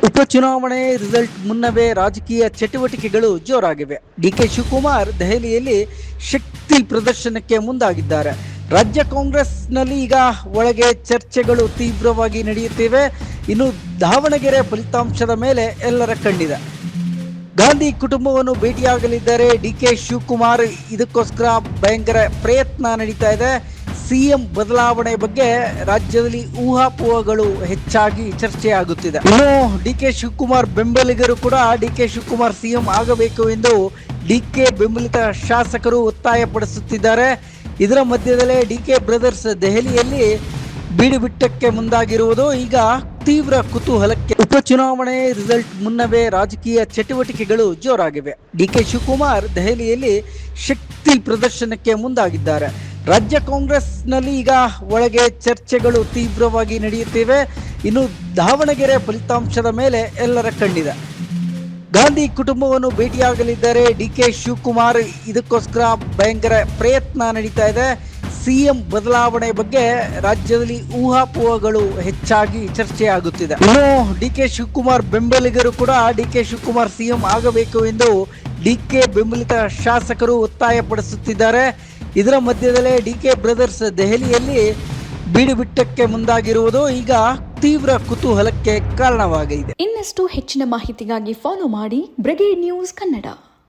ಉಪಚುನಾವಣೆ ರಿಸಲ್ಟ್ ಮುನ್ನವೇ ರಾಜಕೀಯ ಚಟುವಟಿಕೆಗಳು ಜೋರಾಗಿವೆ. ಡಿಕೆ ಶಿವಕುಮಾರ್ ದೆಹಲಿಯಲ್ಲಿ ಶಕ್ತಿ ಪ್ರದರ್ಶನಕ್ಕೆ ಮುಂದಾಗಿದ್ದಾರೆ. ರಾಜ್ಯ ಕಾಂಗ್ರೆಸ್ನಲ್ಲಿ ಈಗ ಒಳಗೆ ಚರ್ಚೆಗಳು ತೀವ್ರವಾಗಿ ನಡೆಯುತ್ತಿವೆ. ಇನ್ನು ದಾವಣಗೆರೆ ಫಲಿತಾಂಶದ ಮೇಲೆ ಎಲ್ಲರ ಕಣ್ಣಿದೆ. ಗಾಂಧಿ ಕುಟುಂಬವನ್ನು ಭೇಟಿಯಾಗಲಿದ್ದಾರೆ ಡಿಕೆ ಶಿವಕುಮಾರ್. ಇದಕ್ಕೋಸ್ಕರ ಭಯಂಕರ ಪ್ರಯತ್ನ ನಡೀತಾ ಇದೆ. ಸಿಎಂ ಬದಲಾವಣೆ ಬಗ್ಗೆ ರಾಜ್ಯದಲ್ಲಿ ಊಹಾಪೋಹಗಳು ಹೆಚ್ಚಾಗಿ ಚರ್ಚೆಯಾಗುತ್ತಿದೆ. ಇನ್ನು ಡಿಕೆ ಶಿವಕುಮಾರ್ ಬೆಂಬಲಿಗರು ಕೂಡ ಡಿಕೆ ಶಿವಕುಮಾರ್ ಸಿಎಂ ಆಗಬೇಕು ಎಂದು ಡಿಕೆ ಬೆಂಬಲಿತ ಶಾಸಕರು ಒತ್ತಾಯಪಡಿಸುತ್ತಿದ್ದಾರೆ. ಇದರ ಮಧ್ಯದಲ್ಲೇ ಡಿಕೆ ಬ್ರದರ್ಸ್ ದೆಹಲಿಯಲ್ಲಿ ಬೀಡು ಬಿಟ್ಟಕ್ಕೆ ಮುಂದಾಗಿರುವುದು ಈಗ ತೀವ್ರ ಕುತೂಹಲಕ್ಕೆ. ಉಪಚುನಾವಣೆ ರಿಸಲ್ಟ್ ಮುನ್ನವೇ ರಾಜಕೀಯ ಚಟುವಟಿಕೆಗಳು ಜೋರಾಗಿವೆ. ಡಿಕೆ ಶಿವಕುಮಾರ್ ದೆಹಲಿಯಲ್ಲಿ ಶಕ್ತಿ ಪ್ರದರ್ಶನಕ್ಕೆ ಮುಂದಾಗಿದ್ದಾರೆ. ರಾಜ್ಯ ಕಾಂಗ್ರೆಸ್ನಲ್ಲಿ ಈಗ ಒಳಗೆ ಚರ್ಚೆಗಳು ತೀವ್ರವಾಗಿ ನಡೆಯುತ್ತಿವೆ. ಇನ್ನು ದಾವಣಗೆರೆ ಫಲಿತಾಂಶದ ಮೇಲೆ ಎಲ್ಲರ ಕಣ್ಣಿದೆ. ಗಾಂಧಿ ಕುಟುಂಬವನ್ನು ಭೇಟಿಯಾಗಲಿದ್ದಾರೆ ಡಿಕೆ ಶಿವಕುಮಾರ್. ಇದಕ್ಕೋಸ್ಕರ ಭಯಂಕರ ಪ್ರಯತ್ನ ನಡೀತಾ ಇದೆ. ಸಿಎಂ ಬದಲಾವಣೆ ಬಗ್ಗೆ ರಾಜ್ಯದಲ್ಲಿ ಊಹಾಪೋಹಗಳು ಹೆಚ್ಚಾಗಿ ಚರ್ಚೆಯಾಗುತ್ತಿದೆ. ಇನ್ನು ಡಿಕೆ ಶಿವಕುಮಾರ್ ಬೆಂಬಲಿಗರು ಕೂಡ ಡಿಕೆ ಶಿವಕುಮಾರ್ ಸಿಎಂ ಆಗಬೇಕು ಎಂದು ಡಿಕೆ ಬೆಂಬಲಿತ ಶಾಸಕರು ಒತ್ತಾಯಪಡಿಸುತ್ತಿದ್ದಾರೆ. ಇದರ ಮಧ್ಯದಲ್ಲೇ ಡಿಕೆ ಬ್ರದರ್ಸ್ ದೆಹಲಿಯಲ್ಲಿ ಬೀಡು ಬಿಟ್ಟಕ್ಕೆ ಮುಂದಾಗಿರುವುದು ಈಗ ತೀವ್ರ ಕುತೂಹಲಕ್ಕೆ ಕಾರಣವಾಗಿದೆ. ಇನ್ನಷ್ಟು ಹೆಚ್ಚಿನ ಮಾಹಿತಿಗಾಗಿ ಫಾಲೋ ಮಾಡಿ ಬ್ರಿಗೇಡ್ ನ್ಯೂಸ್ ಕನ್ನಡ.